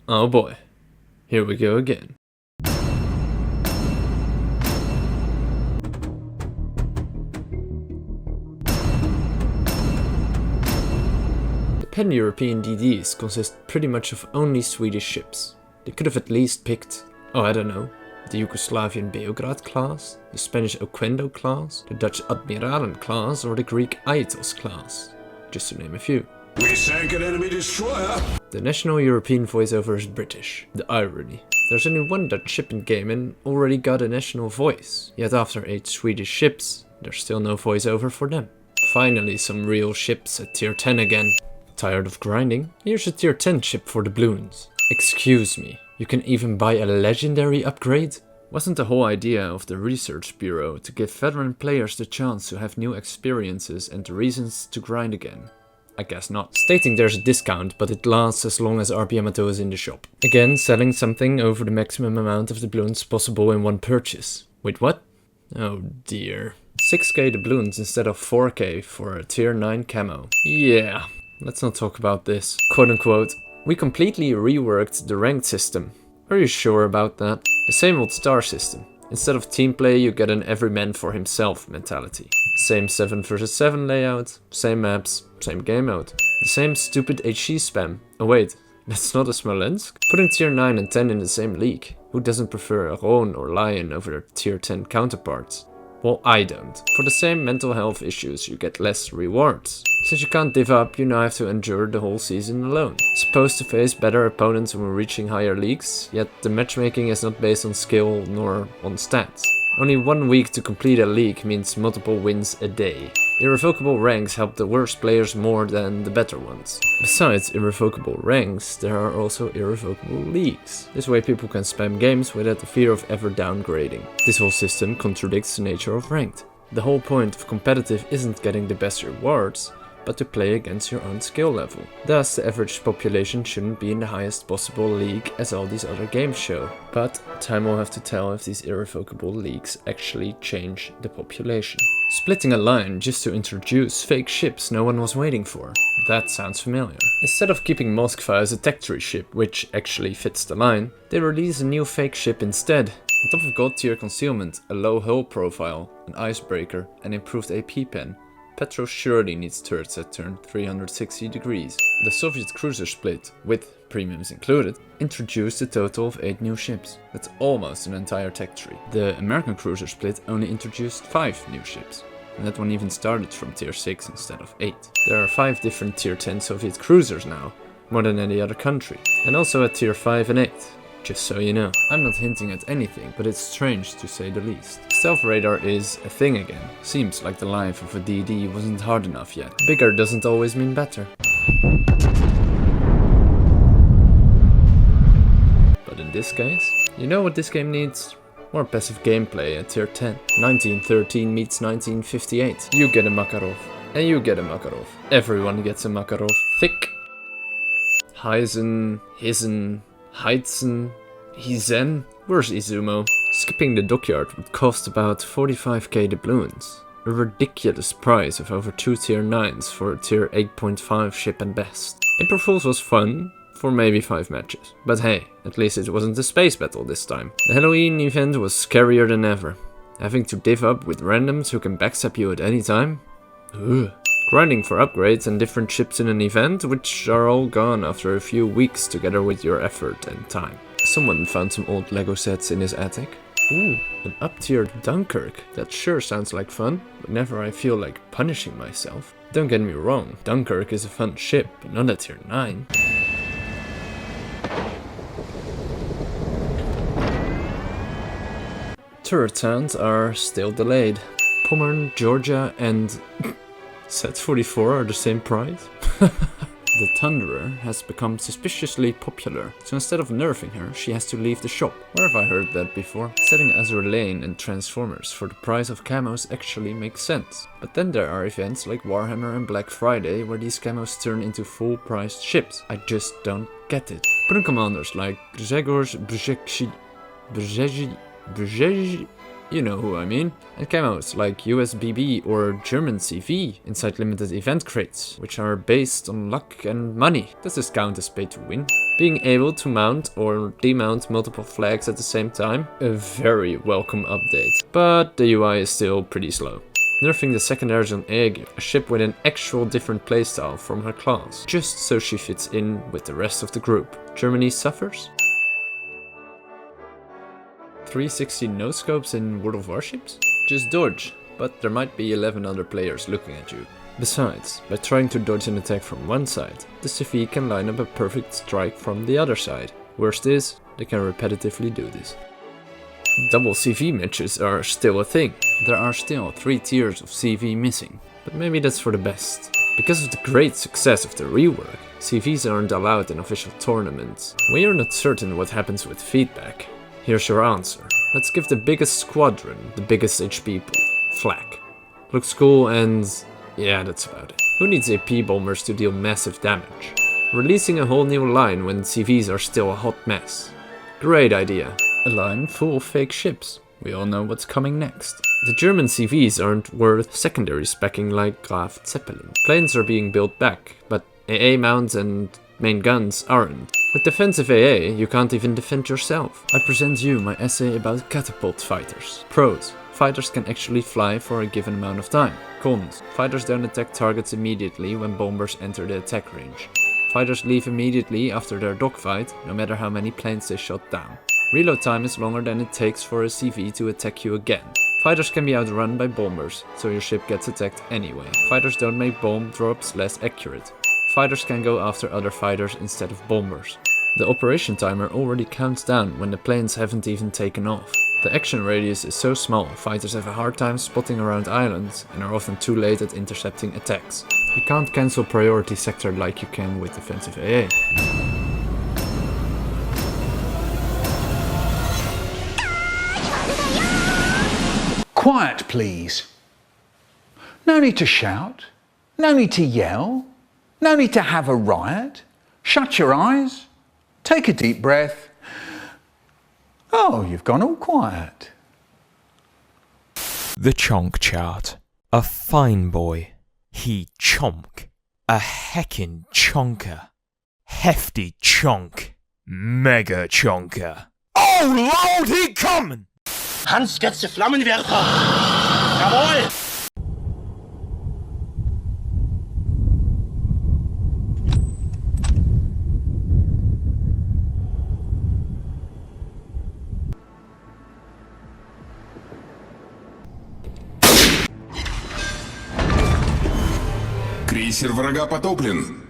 Oh boy, here we go again. The pan-European DDs consist pretty much of only Swedish ships. They could have at least picked, I don't know, the Yugoslavian Beograd class, the Spanish Oquendo class, the Dutch Admiralen class, or the Greek Aitos class, just to name a few. We sank an enemy destroyer! The national European voiceover is British. The irony. There's only one Dutch ship in game and already got a national voice. Yet after 8 Swedish ships, there's still no voiceover for them. Finally some real ships at tier 10 again. Tired of grinding? Here's a tier 10 ship for the balloons. Excuse me, you can even buy a legendary upgrade? Wasn't the whole idea of the research bureau to give veteran players the chance to have new experiences and reasons to grind again? I guess not. Stating there's a discount, but it lasts as long as RP Yamato is in the shop. Again, selling something over the maximum amount of doubloons possible in one purchase. Wait, what? Oh dear. 6k doubloons instead of 4k for a tier 9 camo. Yeah, let's not talk about this. Quote unquote, we completely reworked the ranked system. Are you sure about that? The same old star system. Instead of team play, you get an every man for himself mentality. Same 7 vs 7 layout, same maps, same game mode. The same stupid HC spam. Oh wait, that's not a Smolensk? Putting tier 9 and 10 in the same league. Who doesn't prefer a Roon or Lion over their tier 10 counterparts? Well, I don't. For the same mental health issues, you get less rewards. Since you can't div up, you now have to endure the whole season alone. Supposed to face better opponents when reaching higher leagues, yet the matchmaking is not based on skill nor on stats. Only 1 week to complete a league means multiple wins a day. Irrevocable ranks help the worst players more than the better ones. Besides irrevocable ranks, there are also irrevocable leagues. This way people can spam games without the fear of ever downgrading. This whole system contradicts the nature of ranked. The whole point of competitive isn't getting the best rewards, but to play against your own skill level. Thus, the average population shouldn't be in the highest possible league as all these other games show. But time will have to tell if these irrevocable leagues actually change the population. Splitting a line just to introduce fake ships no one was waiting for. That sounds familiar. Instead of keeping Moskva as a tech tree ship, which actually fits the line, they release a new fake ship instead. On top of god tier concealment, a low hull profile, an icebreaker, and improved AP pen. Petro surely needs turrets that turn 360 degrees. The Soviet cruiser split, with premiums included, introduced a total of 8 new ships. That's almost an entire tech tree. The American cruiser split only introduced 5 new ships. And that one even started from tier 6 instead of 8. There are 5 different tier 10 Soviet cruisers now, more than any other country. And also at tier 5 and 8. Just so you know. I'm not hinting at anything, but it's strange to say the least. Stealth radar is a thing again. Seems like the life of a DD wasn't hard enough yet. Bigger doesn't always mean better. But in this case, you know what this game needs? More passive gameplay at tier 10. 1913 meets 1958. You get a Makarov. And you get a Makarov. Everyone gets a Makarov. Thick. Heisen, Hissen, Heizen, Hizen? Where's Izumo? Skipping the dockyard would cost about 45k doubloons. A ridiculous price of over 2 tier 9s for a tier 8.5 ship and best. April Fools was fun, for maybe 5 matches. But hey, at least it wasn't a space battle this time. The Halloween event was scarier than ever. Having to div up with randoms who can backstab you at any time? Ugh. Grinding for upgrades and different ships in an event, which are all gone after a few weeks together with your effort and time. Someone found some old Lego sets in his attic. Ooh, an up-tiered Dunkirk. That sure sounds like fun, whenever I feel like punishing myself. Don't get me wrong, Dunkirk is a fun ship, but not at tier 9. Turret sounds are still delayed. Pommern, Georgia and Set 44 are the same price? The Thunderer has become suspiciously popular, so instead of nerfing her, she has to leave the shop. Where have I heard that before? Setting Azure Lane and Transformers for the price of camos actually makes sense. But then there are events like Warhammer and Black Friday where these camos turn into full-priced ships. I just don't get it. Put in commanders like Grzegorz Brzezi, you know who I mean, and camos like USBB or German CV inside limited event crates, which are based on luck and money. Does this count as pay to win? Being able to mount or demount multiple flags at the same time, a very welcome update. But the UI is still pretty slow. Nerfing the secondaries on WeeGee, a ship with an actual different playstyle from her class, just so she fits in with the rest of the group. Germany suffers? 360 no-scopes in World of Warships? Just dodge, but there might be 11 other players looking at you. Besides, by trying to dodge an attack from one side, the CV can line up a perfect strike from the other side. Worst is, they can repetitively do this. Double CV matches are still a thing. There are still 3 tiers of CV missing, but maybe that's for the best. Because of the great success of the rework, CVs aren't allowed in official tournaments. When you're not certain what happens with feedback, here's your answer. Let's give the biggest squadron the biggest HP pool. Flak. Looks cool and yeah, that's about it. Who needs AP bombers to deal massive damage? Releasing a whole new line when CVs are still a hot mess. Great idea. A line full of fake ships. We all know what's coming next. The German CVs aren't worth secondary specking like Graf Zeppelin. Planes are being built back, but AA mounts and main guns aren't. With defensive AA, you can't even defend yourself. I present you my essay about catapult fighters. Pros. Fighters can actually fly for a given amount of time. Cons. Fighters don't attack targets immediately when bombers enter the attack range. Fighters leave immediately after their dogfight, no matter how many planes they shot down. Reload time is longer than it takes for a CV to attack you again. Fighters can be outrun by bombers, so your ship gets attacked anyway. Fighters don't make bomb drops less accurate. Fighters can go after other fighters instead of bombers. The operation timer already counts down when the planes haven't even taken off. The action radius is so small, fighters have a hard time spotting around islands and are often too late at intercepting attacks. You can't cancel priority sector like you can with defensive AA. Quiet, please. No need to shout. No need to yell. No need to have a riot. Shut your eyes. Take a deep breath. Oh, you've gone all quiet. The chonk chart. A fine boy. He chonk. A heckin' chonker. Hefty chonk. Mega chonker. Oh Lord, he coming! Hans, jetzt der Flammenwerfer! Jawohl! Крейсер врага потоплен.